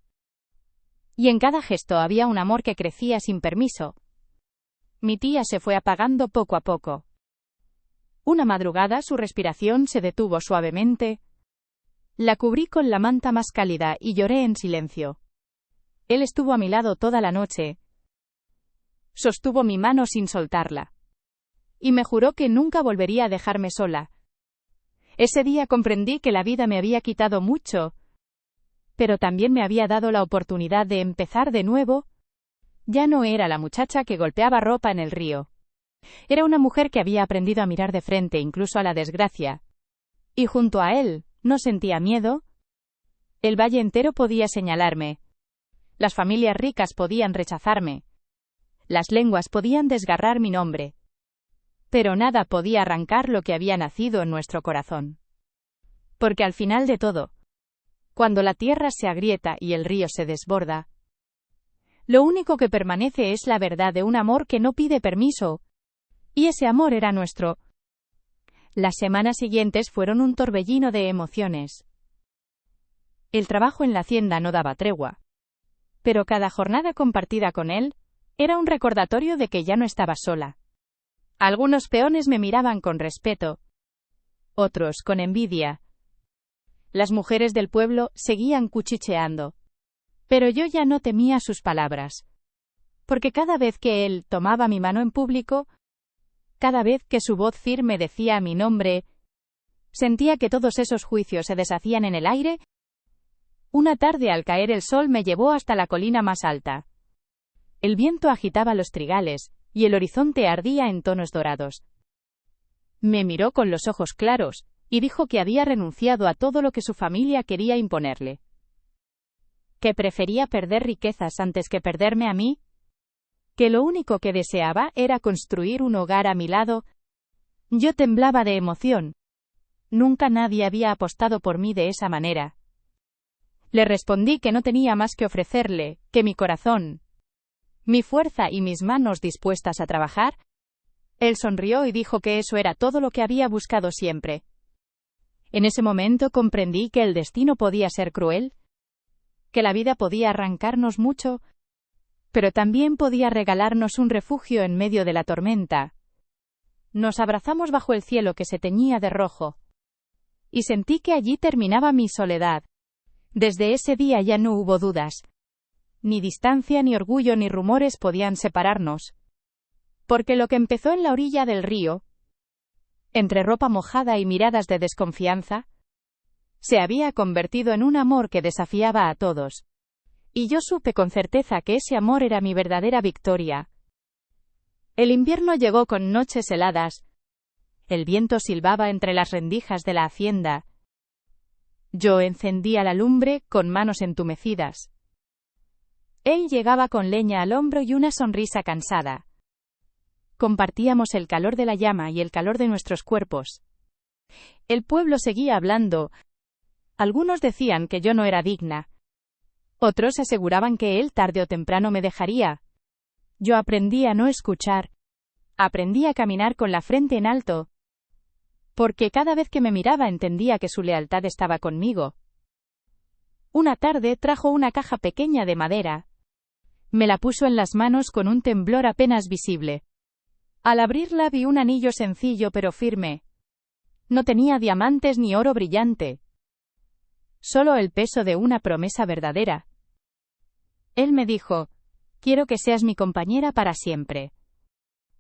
Y en cada gesto había un amor que crecía sin permiso. Mi tía se fue apagando poco a poco. Una madrugada su respiración se detuvo suavemente. La cubrí con la manta más cálida y lloré en silencio. Él estuvo a mi lado toda la noche. Sostuvo mi mano sin soltarla. Y me juró que nunca volvería a dejarme sola. Ese día comprendí que la vida me había quitado mucho, pero también me había dado la oportunidad de empezar de nuevo. Ya no era la muchacha que golpeaba ropa en el río. Era una mujer que había aprendido a mirar de frente incluso a la desgracia. Y junto a él, no sentía miedo. El valle entero podía señalarme. Las familias ricas podían rechazarme. Las lenguas podían desgarrar mi nombre. Pero nada podía arrancar lo que había nacido en nuestro corazón. Porque al final de todo, cuando la tierra se agrieta y el río se desborda, lo único que permanece es la verdad de un amor que no pide permiso. Y ese amor era nuestro. Las semanas siguientes fueron un torbellino de emociones. El trabajo en la hacienda no daba tregua. Pero cada jornada compartida con él era un recordatorio de que ya no estaba sola. Algunos peones me miraban con respeto, otros con envidia. Las mujeres del pueblo seguían cuchicheando. Pero yo ya no temía sus palabras. Porque cada vez que él tomaba mi mano en público, cada vez que su voz firme decía mi nombre, sentía que todos esos juicios se deshacían en el aire. Una tarde al caer el sol me llevó hasta la colina más alta. El viento agitaba los trigales, y el horizonte ardía en tonos dorados. Me miró con los ojos claros, y dijo que había renunciado a todo lo que su familia quería imponerle. Que prefería perder riquezas antes que perderme a mí. Que lo único que deseaba era construir un hogar a mi lado. Yo temblaba de emoción. Nunca nadie había apostado por mí de esa manera. Le respondí que no tenía más que ofrecerle, que mi corazón, mi fuerza y mis manos dispuestas a trabajar. Él sonrió y dijo que eso era todo lo que había buscado siempre. En ese momento comprendí que el destino podía ser cruel, que la vida podía arrancarnos mucho, pero también podía regalarnos un refugio en medio de la tormenta. Nos abrazamos bajo el cielo que se teñía de rojo. Y sentí que allí terminaba mi soledad. Desde ese día ya no hubo dudas. Ni distancia, ni orgullo, ni rumores podían separarnos. Porque lo que empezó en la orilla del río, entre ropa mojada y miradas de desconfianza, se había convertido en un amor que desafiaba a todos. Y yo supe con certeza que ese amor era mi verdadera victoria. El invierno llegó con noches heladas. El viento silbaba entre las rendijas de la hacienda. Yo encendía la lumbre con manos entumecidas. Él llegaba con leña al hombro y una sonrisa cansada. Compartíamos el calor de la llama y el calor de nuestros cuerpos. El pueblo seguía hablando. Algunos decían que yo no era digna. Otros aseguraban que él tarde o temprano me dejaría. Yo aprendí a no escuchar. Aprendí a caminar con la frente en alto. Porque cada vez que me miraba entendía que su lealtad estaba conmigo. Una tarde trajo una caja pequeña de madera. Me la puso en las manos con un temblor apenas visible. Al abrirla vi un anillo sencillo pero firme. No tenía diamantes ni oro brillante. solo el peso de una promesa verdadera. Él me dijo: quiero que seas mi compañera para siempre.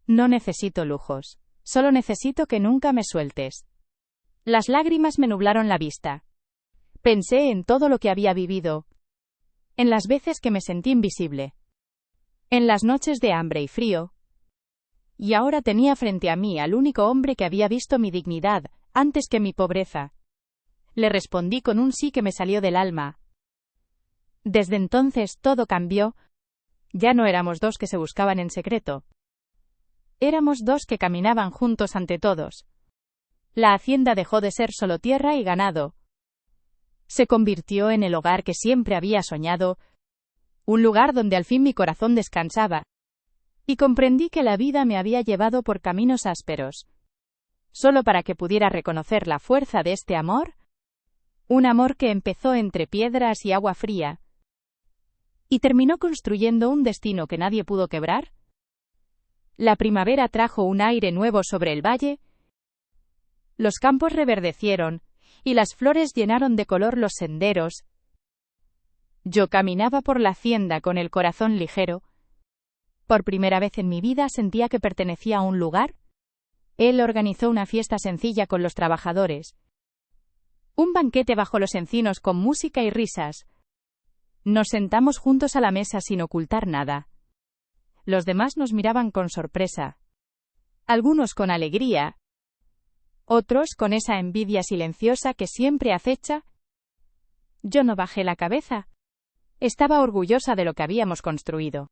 No necesito lujos, solo necesito que nunca me sueltes. Las lágrimas me nublaron la vista. Pensé en todo lo que había vivido, en las veces que me sentí invisible, en las noches de hambre y frío, y ahora tenía frente a mí al único hombre que había visto mi dignidad antes que mi pobreza. Le respondí con un sí que me salió del alma. Desde entonces todo cambió. Ya no éramos dos que se buscaban en secreto. Éramos dos que caminaban juntos ante todos. La hacienda dejó de ser solo tierra y ganado. Se convirtió en el hogar que siempre había soñado, un lugar donde al fin mi corazón descansaba. Y comprendí que la vida me había llevado por caminos ásperos, solo para que pudiera reconocer la fuerza de este amor, un amor que empezó entre piedras y agua fría, y terminó construyendo un destino que nadie pudo quebrar. La primavera trajo un aire nuevo sobre el valle, los campos reverdecieron, y las flores llenaron de color los senderos. Yo caminaba por la hacienda con el corazón ligero. Por primera vez en mi vida sentía que pertenecía a un lugar. Él organizó una fiesta sencilla con los trabajadores. Un banquete bajo los encinos con música y risas. Nos sentamos juntos a la mesa sin ocultar nada. Los demás nos miraban con sorpresa. Algunos con alegría. Otros con esa envidia silenciosa que siempre acecha. Yo no bajé la cabeza. Estaba orgullosa de lo que habíamos construido.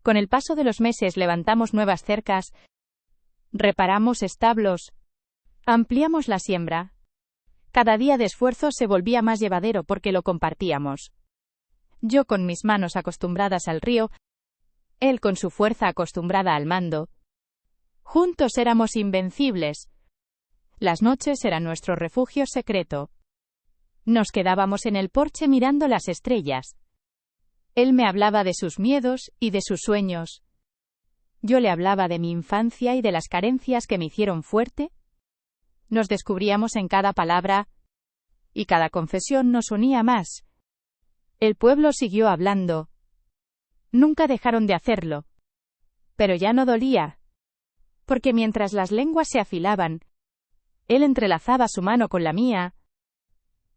Con el paso de los meses levantamos nuevas cercas, reparamos establos, ampliamos la siembra. Cada día de esfuerzo se volvía más llevadero porque lo compartíamos. Yo con mis manos acostumbradas al río, él con su fuerza acostumbrada al mando. Juntos éramos invencibles. Las noches eran nuestro refugio secreto. Nos quedábamos en el porche mirando las estrellas. Él me hablaba de sus miedos y de sus sueños. Yo le hablaba de mi infancia y de las carencias que me hicieron fuerte. Nos descubríamos en cada palabra, y cada confesión nos unía más. El pueblo siguió hablando. Nunca dejaron de hacerlo. Pero ya no dolía. Porque mientras las lenguas se afilaban, él entrelazaba su mano con la mía,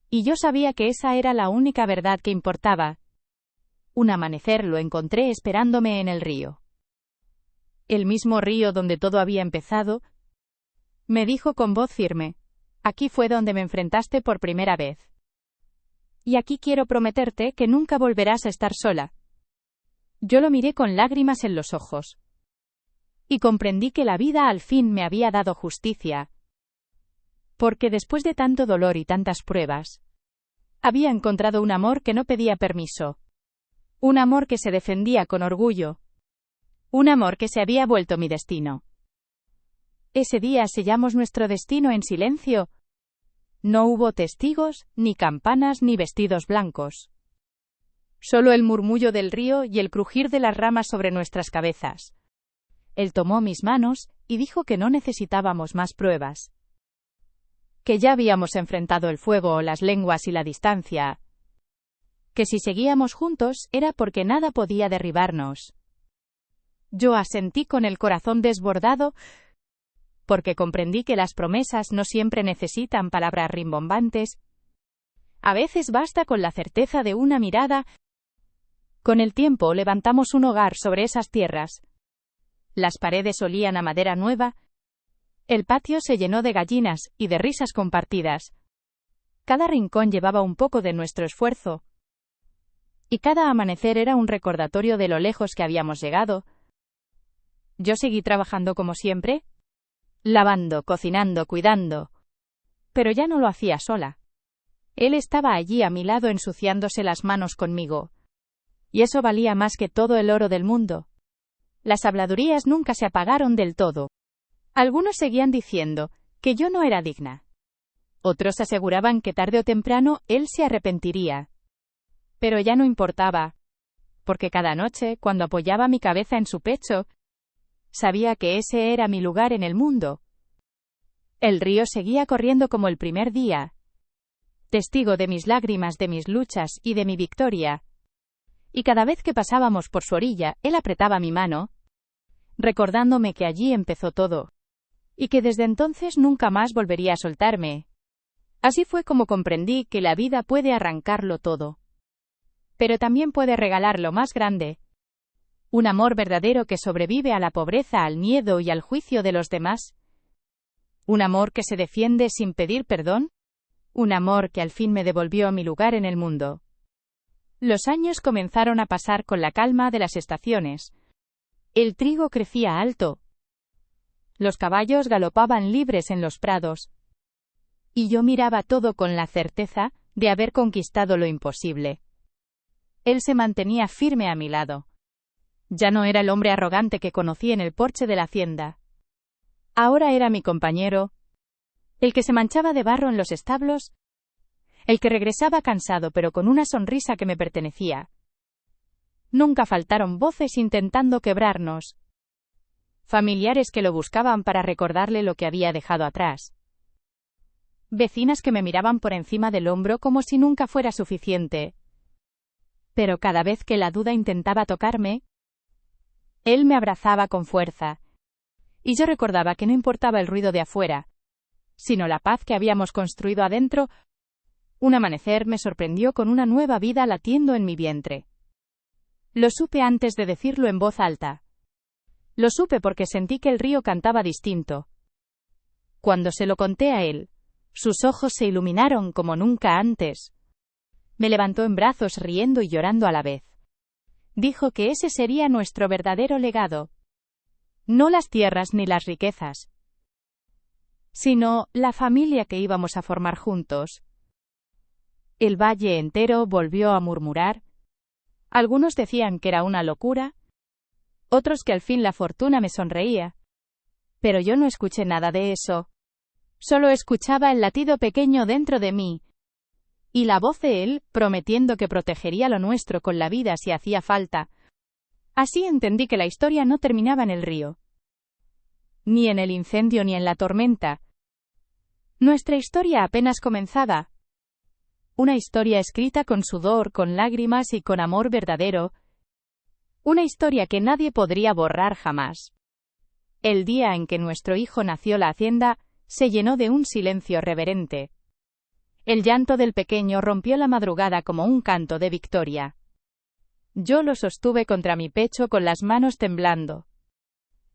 y yo sabía que esa era la única verdad que importaba. Un amanecer lo encontré esperándome en el río. El mismo río donde todo había empezado. Me dijo con voz firme: aquí fue donde me enfrentaste por primera vez. Y aquí quiero prometerte que nunca volverás a estar sola. Yo lo miré con lágrimas en los ojos. Y comprendí que la vida al fin me había dado justicia. Porque después de tanto dolor y tantas pruebas, había encontrado un amor que no pedía permiso. Un amor que se defendía con orgullo. Un amor que se había vuelto mi destino. Ese día sellamos nuestro destino en silencio. No hubo testigos, ni campanas, ni vestidos blancos. Solo el murmullo del río y el crujir de las ramas sobre nuestras cabezas. Él tomó mis manos y dijo que no necesitábamos más pruebas. Que ya habíamos enfrentado el fuego, las lenguas y la distancia. Que si seguíamos juntos era porque nada podía derribarnos. Yo asentí con el corazón desbordado, porque comprendí que las promesas no siempre necesitan palabras rimbombantes. A veces basta con la certeza de una mirada. Con el tiempo levantamos un hogar sobre esas tierras. Las paredes olían a madera nueva. El patio se llenó de gallinas y de risas compartidas. Cada rincón llevaba un poco de nuestro esfuerzo. Y cada amanecer era un recordatorio de lo lejos que habíamos llegado. Yo seguí trabajando como siempre, lavando, cocinando, cuidando. Pero ya no lo hacía sola. Él estaba allí a mi lado ensuciándose las manos conmigo. Y eso valía más que todo el oro del mundo. Las habladurías nunca se apagaron del todo. Algunos seguían diciendo que yo no era digna. Otros aseguraban que tarde o temprano él se arrepentiría. Pero ya no importaba, porque cada noche, cuando apoyaba mi cabeza en su pecho, sabía que ese era mi lugar en el mundo. El río seguía corriendo como el primer día. testigo de mis lágrimas, de mis luchas y de mi victoria. Y cada vez que pasábamos por su orilla, él apretaba mi mano, recordándome que allí empezó todo, y que desde entonces nunca más volvería a soltarme. Así fue como comprendí que la vida puede arrancarlo todo, pero también puede regalar lo más grande, un amor verdadero que sobrevive a la pobreza, al miedo y al juicio de los demás. Un amor que se defiende sin pedir perdón. Un amor que al fin me devolvió mi lugar en el mundo. Los años comenzaron a pasar con la calma de las estaciones. El trigo crecía alto. Los caballos galopaban libres en los prados. Y yo miraba todo con la certeza de haber conquistado lo imposible. Él se mantenía firme a mi lado. Ya no era el hombre arrogante que conocí en el porche de la hacienda. Ahora era mi compañero, el que se manchaba de barro en los establos, el que regresaba cansado pero con una sonrisa que me pertenecía. Nunca faltaron voces intentando quebrarnos, familiares que lo buscaban para recordarle lo que había dejado atrás, vecinas que me miraban por encima del hombro como si nunca fuera suficiente. Pero cada vez que la duda intentaba tocarme, él me abrazaba con fuerza, y yo recordaba que no importaba el ruido de afuera, sino la paz que habíamos construido adentro. Un amanecer me sorprendió con una nueva vida latiendo en mi vientre. Lo supe antes de decirlo en voz alta. Lo supe porque sentí que el río cantaba distinto. Cuando se lo conté a él, sus ojos se iluminaron como nunca antes. Me levantó en brazos riendo y llorando a la vez. Dijo que ese sería nuestro verdadero legado. No las tierras ni las riquezas, sino la familia que íbamos a formar juntos. El valle entero volvió a murmurar. Algunos decían que era una locura, otros que al fin la fortuna me sonreía. Pero yo no escuché nada de eso. Solo escuchaba el latido pequeño dentro de mí, y la voz de él, prometiendo que protegería lo nuestro con la vida si hacía falta. Así entendí que la historia no terminaba en el río, ni en el incendio ni en la tormenta. Nuestra historia apenas comenzaba. Una historia escrita con sudor, con lágrimas y con amor verdadero. Una historia que nadie podría borrar jamás. El día en que nuestro hijo nació, la hacienda se llenó de un silencio reverente. El llanto del pequeño rompió la madrugada como un canto de victoria. Yo lo sostuve contra mi pecho con las manos temblando.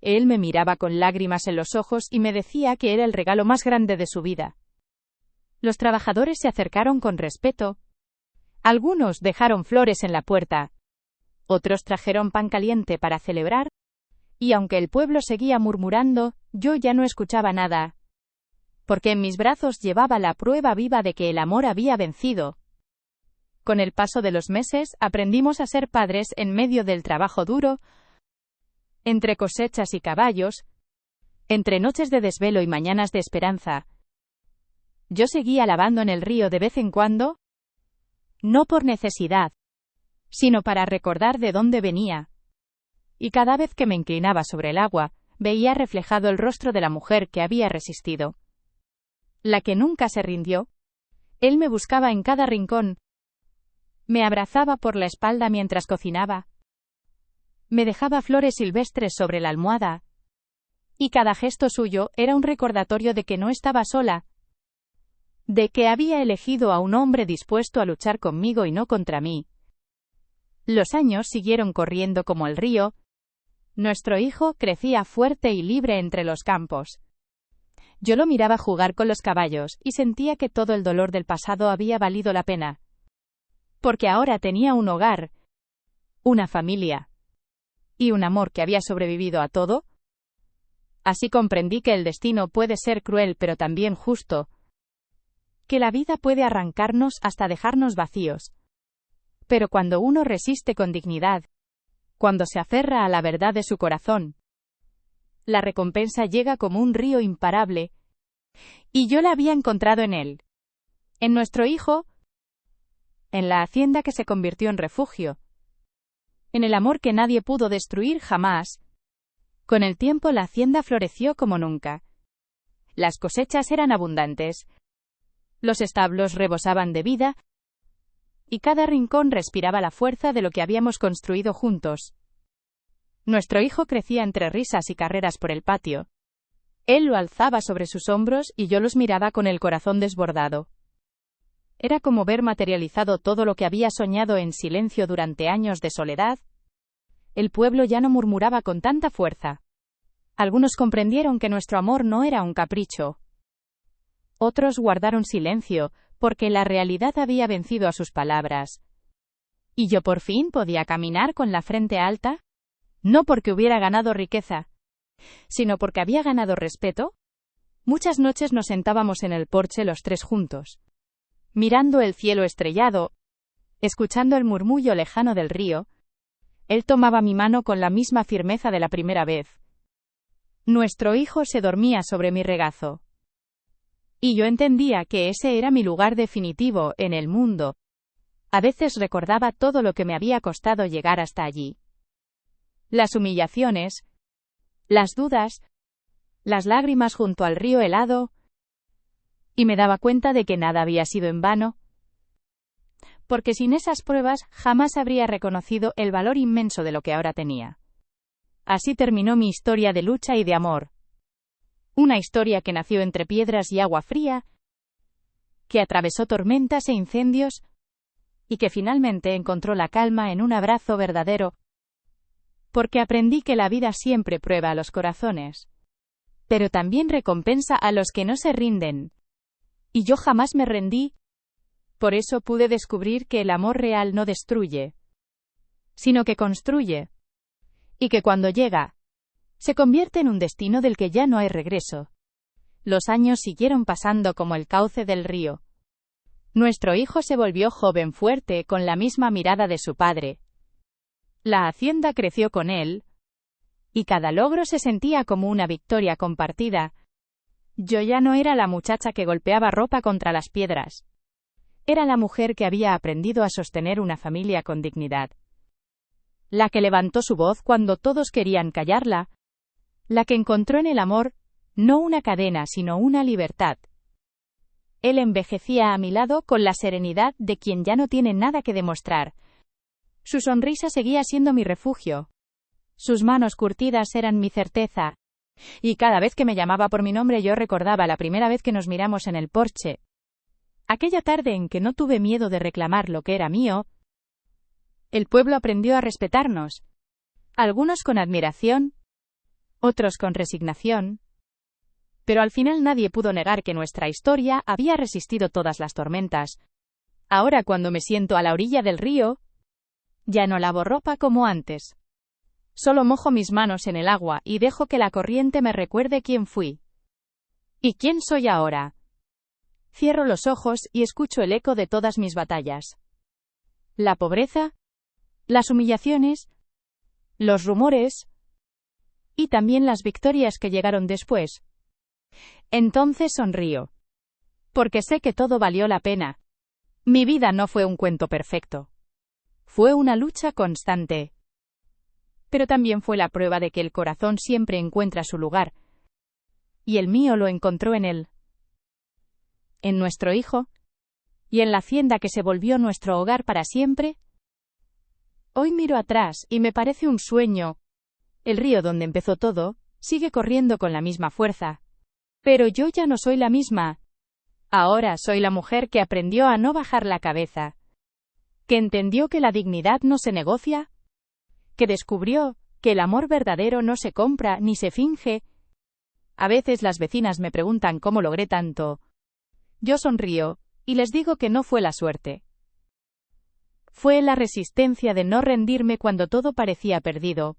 Él me miraba con lágrimas en los ojos y me decía que era el regalo más grande de su vida. Los trabajadores se acercaron con respeto. Algunos dejaron flores en la puerta. Otros trajeron pan caliente para celebrar. Y aunque el pueblo seguía murmurando, yo ya no escuchaba nada, porque en mis brazos llevaba la prueba viva de que el amor había vencido. Con el paso de los meses, aprendimos a ser padres en medio del trabajo duro, entre cosechas y caballos, entre noches de desvelo y mañanas de esperanza. Yo seguía lavando en el río de vez en cuando, no por necesidad, sino para recordar de dónde venía. Y cada vez que me inclinaba sobre el agua, veía reflejado el rostro de la mujer que había resistido, la que nunca se rindió. Él me buscaba en cada rincón, me abrazaba por la espalda mientras cocinaba, me dejaba flores silvestres sobre la almohada, y cada gesto suyo era un recordatorio de que no estaba sola, de que había elegido a un hombre dispuesto a luchar conmigo y no contra mí. Los años siguieron corriendo como el río. Nuestro hijo crecía fuerte y libre entre los campos. Yo lo miraba jugar con los caballos y sentía que todo el dolor del pasado había valido la pena, porque ahora tenía un hogar, una familia y un amor que había sobrevivido a todo. Así comprendí que el destino puede ser cruel pero también justo, que la vida puede arrancarnos hasta dejarnos vacíos. Pero cuando uno resiste con dignidad, cuando se aferra a la verdad de su corazón, la recompensa llega como un río imparable, y yo la había encontrado en él, en nuestro hijo, en la hacienda que se convirtió en refugio, en el amor que nadie pudo destruir jamás. Con el tiempo la hacienda floreció como nunca. Las cosechas eran abundantes. Los establos rebosaban de vida, y cada rincón respiraba la fuerza de lo que habíamos construido juntos. Nuestro hijo crecía entre risas y carreras por el patio. Él lo alzaba sobre sus hombros y yo los miraba con el corazón desbordado. Era como ver materializado todo lo que había soñado en silencio durante años de soledad. El pueblo ya no murmuraba con tanta fuerza. Algunos comprendieron que nuestro amor no era un capricho. Otros guardaron silencio, porque la realidad había vencido a sus palabras. ¿Y yo por fin podía caminar con la frente alta? No porque hubiera ganado riqueza, sino porque había ganado respeto. Muchas noches nos sentábamos en el porche los tres juntos, mirando el cielo estrellado, escuchando el murmullo lejano del río. Él tomaba mi mano con la misma firmeza de la primera vez. Nuestro hijo se dormía sobre mi regazo. Y yo entendía que ese era mi lugar definitivo en el mundo. A veces recordaba todo lo que me había costado llegar hasta allí. Las humillaciones, las dudas, las lágrimas junto al río helado, y me daba cuenta de que nada había sido en vano, porque sin esas pruebas jamás habría reconocido el valor inmenso de lo que ahora tenía. Así terminó mi historia de lucha y de amor. Una historia que nació entre piedras y agua fría, que atravesó tormentas e incendios, y que finalmente encontró la calma en un abrazo verdadero, porque aprendí que la vida siempre prueba a los corazones, pero también recompensa a los que no se rinden. Y yo jamás me rendí. Por eso pude descubrir que el amor real no destruye, sino que construye, y que cuando llega, se convierte en un destino del que ya no hay regreso. Los años siguieron pasando como el cauce del río. Nuestro hijo se volvió joven fuerte con la misma mirada de su padre. La hacienda creció con él, y cada logro se sentía como una victoria compartida. Yo ya no era la muchacha que golpeaba ropa contra las piedras. Era la mujer que había aprendido a sostener una familia con dignidad. La que levantó su voz cuando todos querían callarla. La que encontró en el amor, no una cadena sino una libertad. Él envejecía a mi lado con la serenidad de quien ya no tiene nada que demostrar. Su sonrisa seguía siendo mi refugio. Sus manos curtidas eran mi certeza. Y cada vez que me llamaba por mi nombre yo recordaba la primera vez que nos miramos en el porche. Aquella tarde en que no tuve miedo de reclamar lo que era mío. El pueblo aprendió a respetarnos. Algunos con admiración, otros con resignación. Pero al final nadie pudo negar que nuestra historia había resistido todas las tormentas. Ahora cuando me siento a la orilla del río, ya no lavo ropa como antes. Solo mojo mis manos en el agua y dejo que la corriente me recuerde quién fui. ¿Y quién soy ahora? Cierro los ojos y escucho el eco de todas mis batallas. La pobreza, las humillaciones, los rumores, y también las victorias que llegaron después. Entonces sonrío. Porque sé que todo valió la pena. Mi vida no fue un cuento perfecto. Fue una lucha constante. Pero también fue la prueba de que el corazón siempre encuentra su lugar. Y el mío lo encontró en él. En nuestro hijo. Y en la hacienda que se volvió nuestro hogar para siempre. Hoy miro atrás y me parece un sueño. El río donde empezó todo, sigue corriendo con la misma fuerza. Pero yo ya no soy la misma. Ahora soy la mujer que aprendió a no bajar la cabeza. Que entendió que la dignidad no se negocia. Que descubrió que el amor verdadero no se compra ni se finge. A veces las vecinas me preguntan cómo logré tanto. Yo sonrío, y les digo que no fue la suerte. Fue la resistencia de no rendirme cuando todo parecía perdido.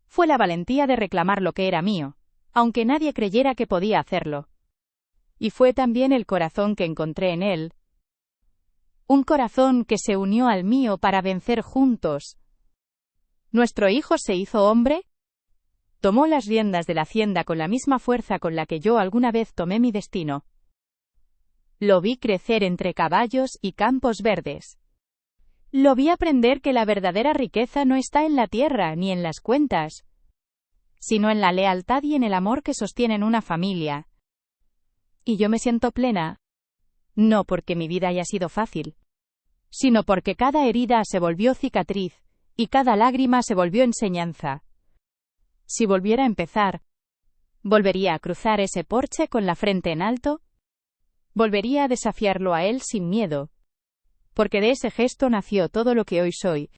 Fue la valentía de reclamar lo que era mío, aunque nadie creyera que podía hacerlo. Y fue también el corazón que encontré en él. Un corazón que se unió al mío para vencer juntos. ¿Nuestro hijo se hizo hombre? Tomó las riendas de la hacienda con la misma fuerza con la que yo alguna vez tomé mi destino. Lo vi crecer entre caballos y campos verdes. Lo vi aprender que la verdadera riqueza no está en la tierra ni en las cuentas, sino en la lealtad y en el amor que sostienen una familia. Y yo me siento plena. No porque mi vida haya sido fácil, sino porque cada herida se volvió cicatriz, y cada lágrima se volvió enseñanza. Si volviera a empezar, ¿volvería a cruzar ese porche con la frente en alto? ¿Volvería a desafiarlo a él sin miedo? Porque de ese gesto nació todo lo que hoy soy.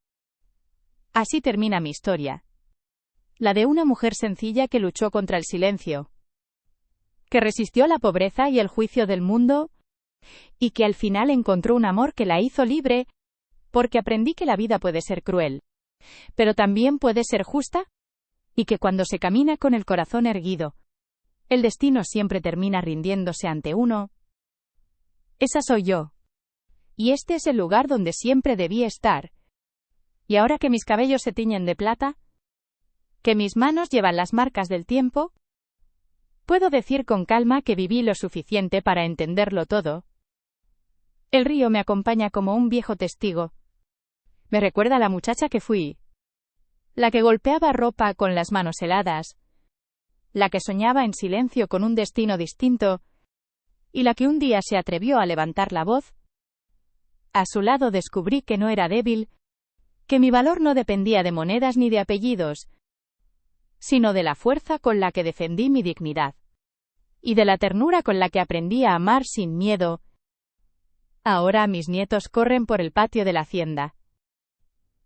Así termina mi historia. La de una mujer sencilla que luchó contra el silencio, que resistió la pobreza y el juicio del mundo, y que al final encontró un amor que la hizo libre, porque aprendí que la vida puede ser cruel, pero también puede ser justa, y que cuando se camina con el corazón erguido, el destino siempre termina rindiéndose ante uno. Esa soy yo. Y este es el lugar donde siempre debí estar. Y ahora que mis cabellos se tiñen de plata, que mis manos llevan las marcas del tiempo, puedo decir con calma que viví lo suficiente para entenderlo todo. El río me acompaña como un viejo testigo. Me recuerda a la muchacha que fui, la que golpeaba ropa con las manos heladas, la que soñaba en silencio con un destino distinto, y la que un día se atrevió a levantar la voz. A su lado descubrí que no era débil, que mi valor no dependía de monedas ni de apellidos, sino de la fuerza con la que defendí mi dignidad, y de la ternura con la que aprendí a amar sin miedo. Ahora mis nietos corren por el patio de la hacienda.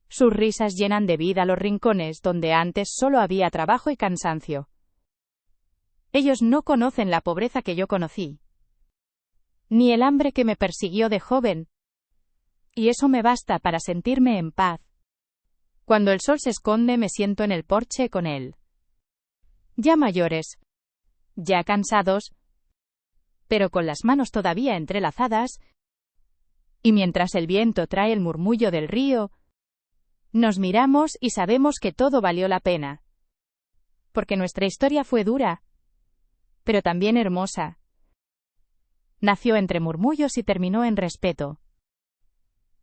Sus risas llenan de vida los rincones donde antes solo había trabajo y cansancio. Ellos no conocen la pobreza que yo conocí, ni el hambre que me persiguió de joven, y eso me basta para sentirme en paz. Cuando el sol se esconde me siento en el porche con él. Ya mayores, ya cansados, pero con las manos todavía entrelazadas, y mientras el viento trae el murmullo del río, nos miramos y sabemos que todo valió la pena. Porque nuestra historia fue dura, pero también hermosa. Nació entre murmullos y terminó en respeto.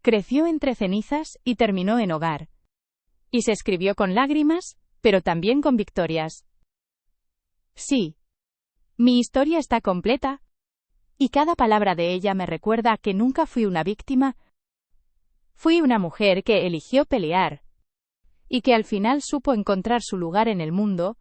Creció entre cenizas y terminó en hogar. Y se escribió con lágrimas, pero también con victorias. Sí, mi historia está completa, y cada palabra de ella me recuerda que nunca fui una víctima. Fui una mujer que eligió pelear, y que al final supo encontrar su lugar en el mundo.